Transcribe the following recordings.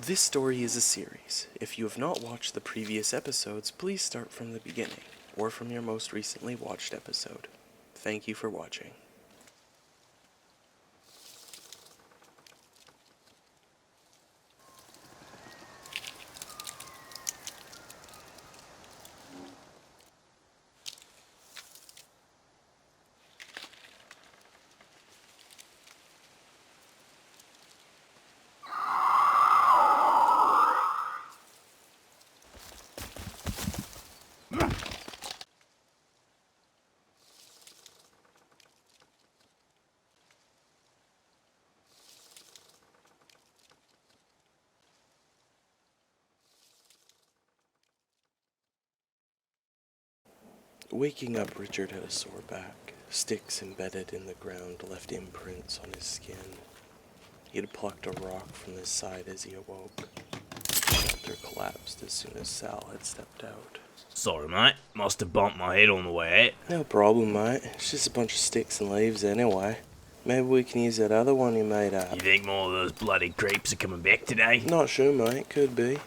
This story is a series. If you have not watched the previous episodes, please start from the beginning, or from your most recently watched episode. Thank you for watching. Waking up, Richard had a sore back. Sticks embedded in the ground left imprints on his skin. He had plucked a rock from his side as he awoke. The shelter collapsed as soon as Sal had stepped out. Sorry, mate. Must have bumped my head on the way out. No problem, mate. It's just a bunch of sticks and leaves anyway. Maybe we can use that other one you made up. You think more of those bloody creeps are coming back today? Not sure, mate. Could be.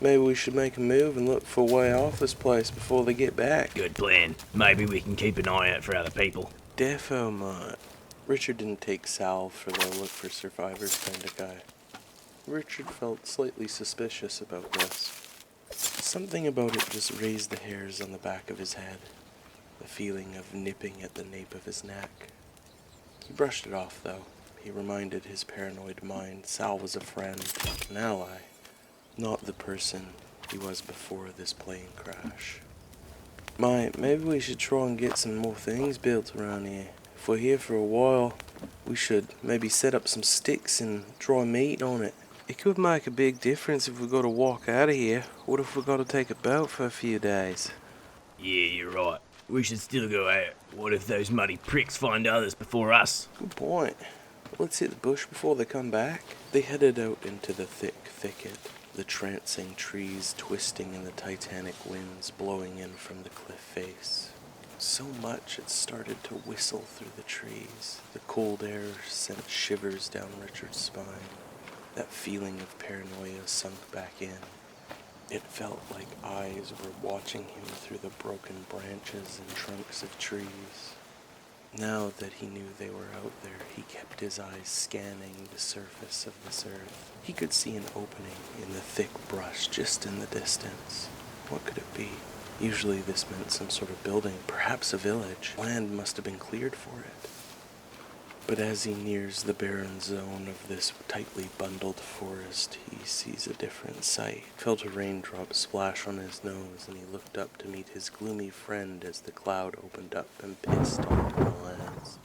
Maybe we should make a move and look for a way off this place before they get back. Good plan. Maybe we can keep an eye out for other people. Defo, mate. Richard didn't take Sal for the look for survivors kind of guy. Richard felt slightly suspicious about this. Something about it just raised the hairs on the back of his head. The feeling of nipping at the nape of his neck. He brushed it off, though. He reminded his paranoid mind Sal was a friend, an ally, not the person he was before this plane crash. Maybe we should try and get some more things built around here. If we're here for a while, we should maybe set up some sticks and dry meat on it. It could make a big difference if we got to walk out of here. What if we got to take a boat for a few days? Yeah, you're right. We should still go out. What if those muddy pricks find others before us? Good point. Let's hit the bush before they come back. They headed out into the thick thicket, the trancing trees twisting in the titanic winds blowing in from the cliff face. So much it started to whistle through the trees. The cold air sent shivers down Richard's spine. That feeling of paranoia sunk back in. It felt like eyes were watching him through the broken branches and trunks of trees. Now that he knew they were out there, he kept his eyes scanning the surface of this earth. He could see an opening in the thick brush just in the distance. What could it be? Usually this meant some sort of building, perhaps a village. Land must have been cleared for it. But as he nears the barren zone of this tightly bundled forest, he sees a different sight. He felt a raindrop splash on his nose, and he looked up to meet his gloomy friend as the cloud opened up and pissed on him all hands.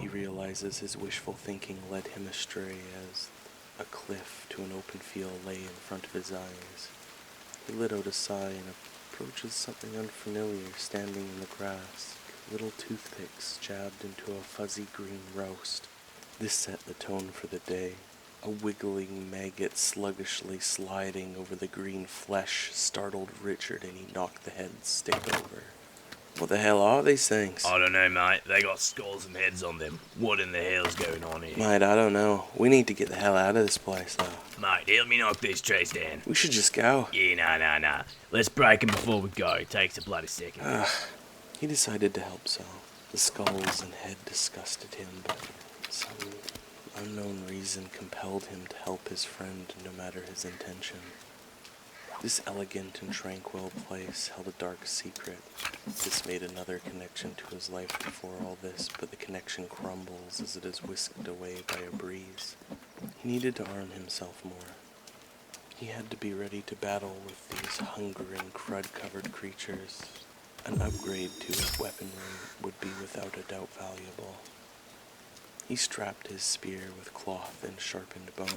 He realizes his wishful thinking led him astray as a cliff to an open field lay in front of his eyes. He let out a sigh and approaches something unfamiliar standing in the grass. Little toothpicks jabbed into a fuzzy green roast. This set the tone for the day. A wiggling maggot sluggishly sliding over the green flesh startled Richard and he knocked the head stick over. What the hell are these things? I don't know, mate. They got skulls and heads on them. What in the hell's going on here? Mate, I don't know. We need to get the hell out of this place, though. Mate, help me knock these trees down. We should just go. Yeah, nah. Let's break them before we go. It takes a bloody second. He decided to help Sal. The skulls and head disgusted him, but some unknown reason compelled him to help his friend no matter his intention. This elegant and tranquil place held a dark secret. This made another connection to his life before all this, but the connection crumbles as it is whisked away by a breeze. He needed to arm himself more. He had to be ready to battle with these hungering, crud-covered creatures. An upgrade to his weaponry would be without a doubt valuable. He strapped his spear with cloth and sharpened bone.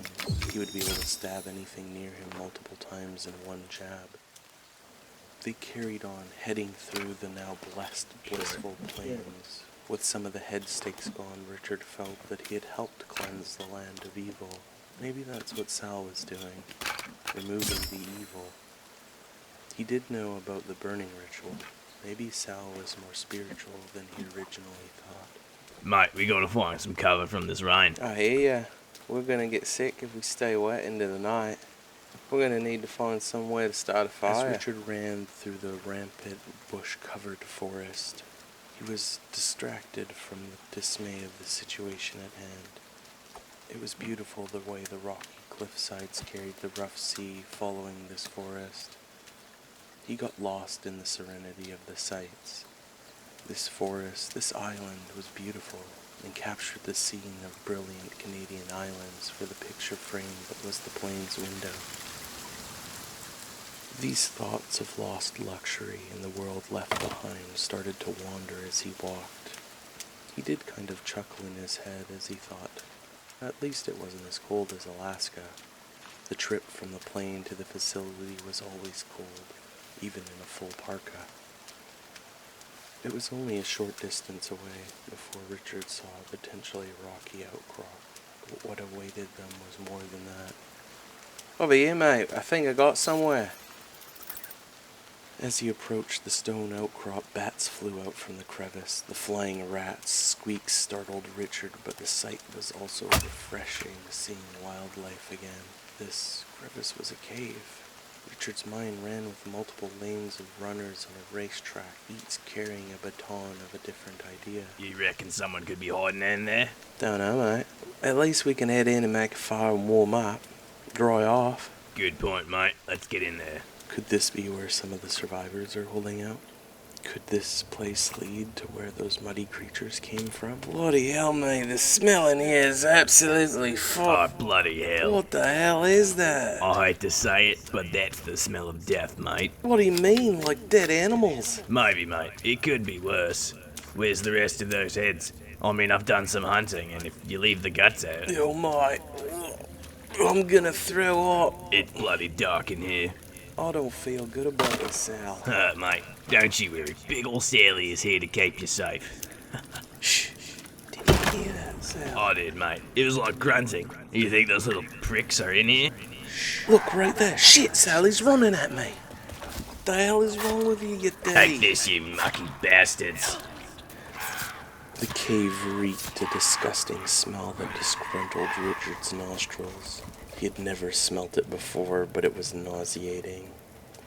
He would be able to stab anything near him multiple times in one jab. They carried on, heading through the now blissful plains. With some of the head stakes gone, Richard felt that he had helped cleanse the land of evil. Maybe that's what Sal was doing, removing the evil. He did know about the burning ritual. Maybe Sal was more spiritual than he originally thought. Mate, we gotta find some cover from this rain. I hear ya. We're gonna get sick if we stay wet into the night. We're gonna need to find some way to start a fire. As Richard ran through the rampant, bush-covered forest, he was distracted from the dismay of the situation at hand. It was beautiful the way the rocky cliffsides carried the rough sea following this forest. He got lost in the serenity of the sights. This forest, this island was beautiful and captured the scene of brilliant Canadian islands for the picture frame that was the plane's window. These thoughts of lost luxury and the world left behind started to wander as he walked. He did kind of chuckle in his head as he thought, at least it wasn't as cold as Alaska. The trip from the plane to the facility was always cold, even in a full parka. It was only a short distance away before Richard saw a potentially rocky outcrop, but what awaited them was more than that. Over here, mate. I think I got somewhere. As he approached the stone outcrop, bats flew out from the crevice. The flying rats' squeaks startled Richard, but the sight was also refreshing, seeing wildlife again. This crevice was a cave. Richard's mind ran with multiple lanes of runners on a racetrack, each carrying a baton of a different idea. You reckon someone could be hiding in there? Don't know, mate. At least we can head in and make a fire and warm up. Dry off. Good point, mate. Let's get in there. Could this be where some of the survivors are holding out? Could this place lead to where those muddy creatures came from? Bloody hell, mate, the smell in here is absolutely Oh, fucked. bloody hell. What the hell is that? I hate to say it, but that's the smell of death, mate. What do you mean, like dead animals? Maybe, mate. It could be worse. Where's the rest of those heads? I mean, I've done some hunting, and if you leave the guts out... Oh, mate. I'm gonna throw up. It's bloody dark in here. I don't feel good about this, Sal. Mate, don't you worry. Big ol' Sally is here to keep you safe. Shh. Did you hear that, Sal? I did, mate. It was like grunting. You think those little pricks are in here? Look right there. Shit, Sal, he's running at me. What the hell is wrong with you, you Take daddy? this, you mucky bastards. The cave reeked a disgusting smell that disgruntled Richard's nostrils. He had never smelt it before, but it was nauseating.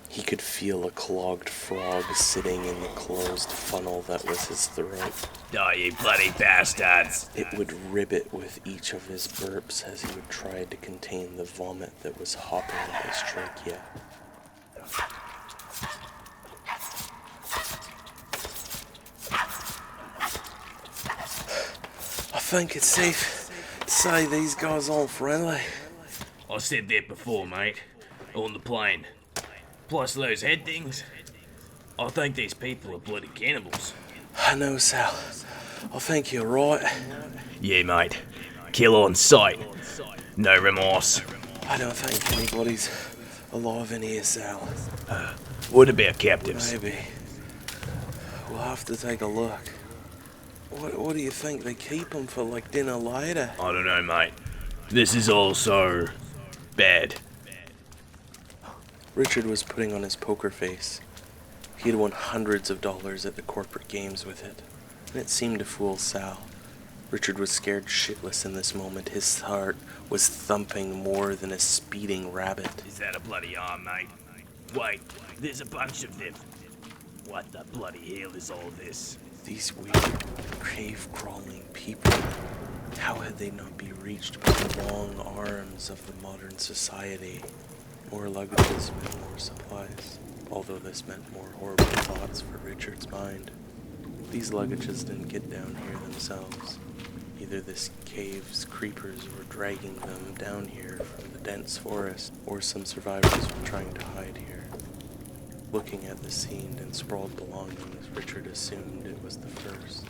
He could feel a clogged frog sitting in the closed funnel that was his throat. Oh, you bloody bastards. It would ribbit with each of his burps as he would try to contain the vomit that was hopping at his trachea. I think it's safe to say these guys aren't friendly. I said that before, mate. On the plane. Plus those head things. I think these people are bloody cannibals. I know, Sal. I think you're right. Yeah, mate. Kill on sight. No remorse. I don't think anybody's alive in here, Sal. What about captives? Maybe. We'll have to take a look. What do you think? They keep them for, like, dinner later? I don't know, mate. This is all so... bad. Richard was putting on his poker face. He had won hundreds of dollars at the corporate games with it, and it seemed to fool Sal. Richard was scared shitless in this moment. His heart was thumping more than a speeding rabbit. Is that a bloody arm, mate? Wait, there's a bunch of them. What the bloody hell is all this? These weird, cave-crawling people. How had they not been reached by the long arms of the modern society? More luggages meant more supplies, although this meant more horrible thoughts for Richard's mind. These luggages didn't get down here themselves. Either this cave's creepers were dragging them down here from the dense forest, or some survivors were trying to hide here. Looking at the scene and sprawled belongings, Richard assumed it was the first.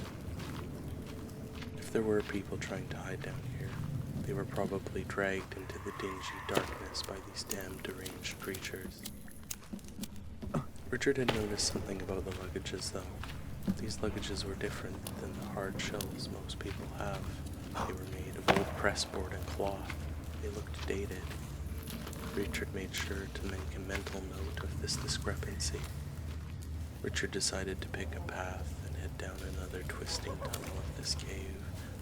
If there were people trying to hide down here, they were probably dragged into the dingy darkness by these damned deranged creatures. Richard had noticed something about the luggages, though. These luggages were different than the hard shells most people have. They were made of old pressboard and cloth. They looked dated. Richard made sure to make a mental note of this discrepancy. Richard decided to pick a path and head down another twisting tunnel of this cave,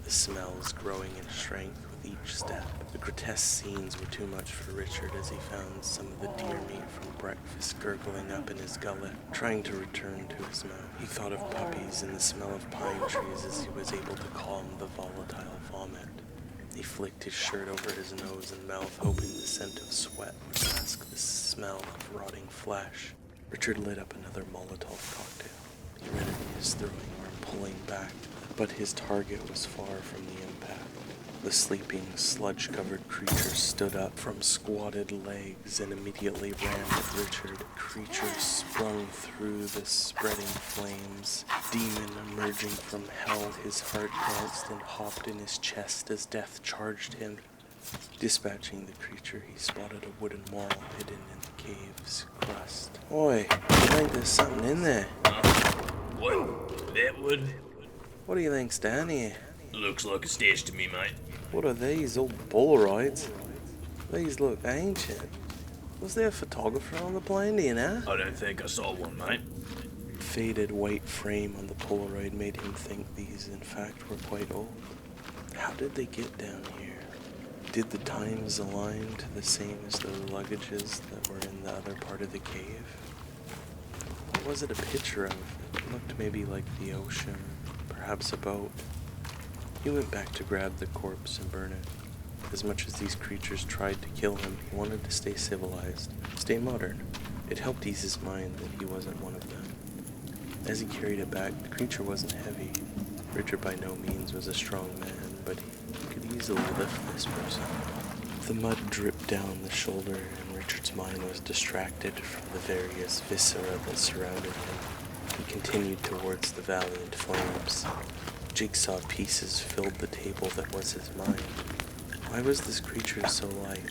the smells growing in strength with with each step. The grotesque scenes were too much for Richard as he found some of the deer meat from breakfast gurgling up in his gullet, trying to return to his mouth. He thought of puppies and the smell of pine trees as he was able to calm the volatile vomit. He flicked his shirt over his nose and mouth, hoping the scent of sweat would mask the smell of rotting flesh. Richard lit up another Molotov cocktail. He read it in his throwing arm, pulling back, but his target was far from the impact. The sleeping, sludge-covered creature stood up from squatted legs and immediately ran at Richard. The creature sprung through the spreading flames. Demon emerging from hell, his heart danced and hopped in his chest as death charged him. Dispatching the creature, he spotted a wooden moral hidden in the cave's crust. Oi, I think there's something in there. What? That wood? What do you think's down here? Looks like a stash to me, mate. What are these, old Polaroids? These look ancient. Was there a photographer on the plane, do you know? I don't think I saw one, mate. Faded white frame on the Polaroid made him think these, in fact, were quite old. How did they get down here? Did the times align to the same as the luggages that were in the other part of the cave? What was it a picture of? It looked maybe like the ocean, perhaps a boat. He went back to grab the corpse and burn it. As much as these creatures tried to kill him, he wanted to stay civilized, stay modern. It helped ease his mind that he wasn't one of them. As he carried it back, the creature wasn't heavy. Richard by no means was a strong man, but he could easily lift this person. The mud dripped down the shoulder, and Richard's mind was distracted from the various viscera that surrounded him. He continued towards the valiant flames. Jigsaw pieces filled the table that was his mind. Why was this creature so light?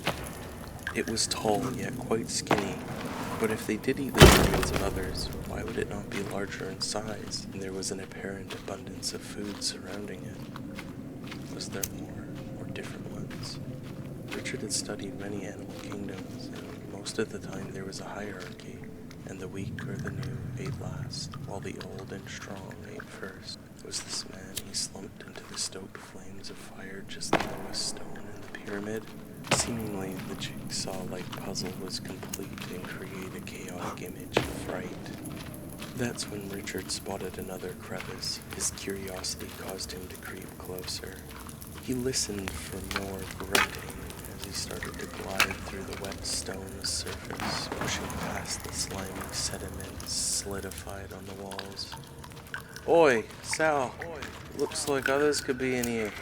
It was tall, yet quite skinny. But if they did eat the remains of others, why would it not be larger in size? And there was an apparent abundance of food surrounding it. Was there more, or different ones? Richard had studied many animal kingdoms, and most of the time there was a hierarchy, and the weak or the new ate last, while the old and strong ate first. Was this man? He slumped into the stoked flames of fire, just the lowest stone in the pyramid. Seemingly, the jigsaw-like puzzle was complete and created a chaotic image of fright. That's when Richard spotted another crevice. His curiosity caused him to creep closer. He listened for more grunting as he started to glide through the wet stone surface, pushing past the slimy sediment solidified on the walls. Oi, Sal, looks like others could be in here.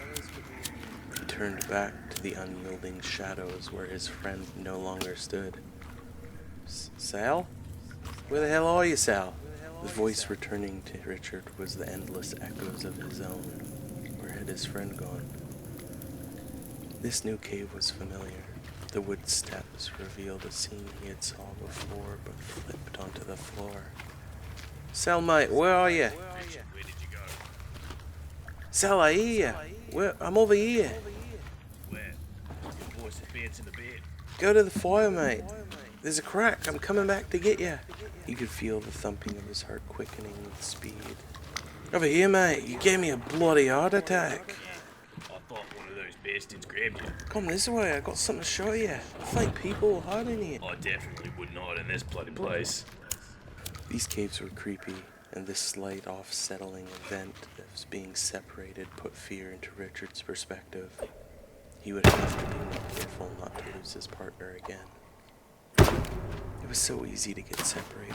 He turned back to the unyielding shadows where his friend no longer stood. Sal? Where the hell are you, Sal? The voice returning to Richard was the endless echoes of his own. Where had his friend gone? This new cave was familiar. The wood steps revealed a scene he had saw before but flipped onto the floor. Sal, mate, where are you? Richard, where did you go? Sal, I hear you. I'm over here. Where? Your voice is bouncing a bit. Go to the fire, mate. There's a crack. I'm coming back to get you. He could feel the thumping of his heart quickening with speed. Over here, mate. You gave me a bloody heart attack. I thought one of those bastards grabbed you. Come this way. I got something to show you. I think people are hiding here. I definitely would not in this bloody place. These caves were creepy, and this slight off-settling event of being separated put fear into Richard's perspective. He would have to be more careful not to lose his partner again. It was so easy to get separated.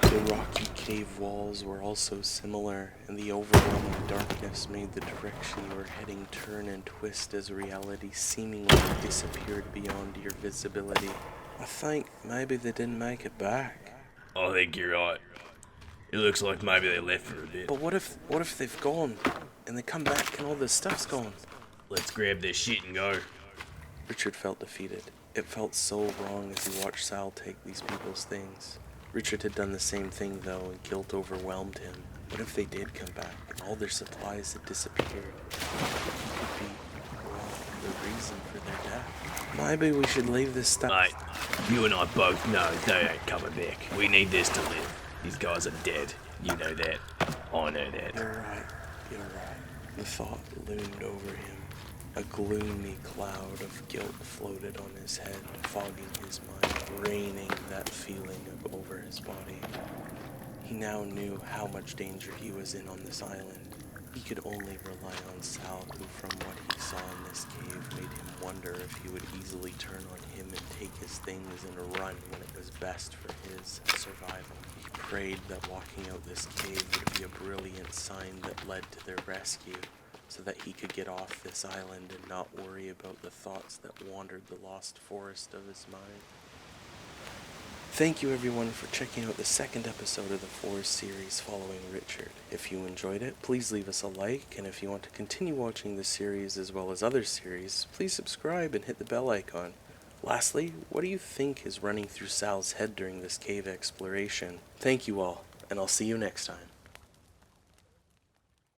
The rocky cave walls were also similar, and the overwhelming darkness made the direction you were heading turn and twist as reality seemingly disappeared beyond your visibility. I think maybe they didn't make it back. I think you're right. It looks like maybe they left for a bit. But what if they've gone, and they come back and all this stuff's gone? Let's grab this shit and go. Richard felt defeated. It felt so wrong as he watched Sal take these people's things. Richard had done the same thing though, and guilt overwhelmed him. What if they did come back, and all their supplies had disappeared? What could be the reason for their death? Maybe we should leave this stuff. Mate, you and I both know they ain't coming back. We need this to live. These guys are dead. You know that. I know that. You're right. The thought loomed over him. A gloomy cloud of guilt floated on his head, fogging his mind, raining that feeling over his body. He now knew how much danger he was in on this island. He could only rely on Sal, who from what he saw in this cave made him wonder if he would easily turn on him and take his things and run when it was best for his survival. He prayed that walking out this cave would be a brilliant sign that led to their rescue, so that he could get off this island and not worry about the thoughts that wandered the lost forest of his mind. Thank you everyone for checking out the second episode of the Forest series following Richard. If you enjoyed it, please leave us a like, and if you want to continue watching this series as well as other series, please subscribe and hit the bell icon. Lastly, what do you think is running through Sal's head during this cave exploration? Thank you all, and I'll see you next time.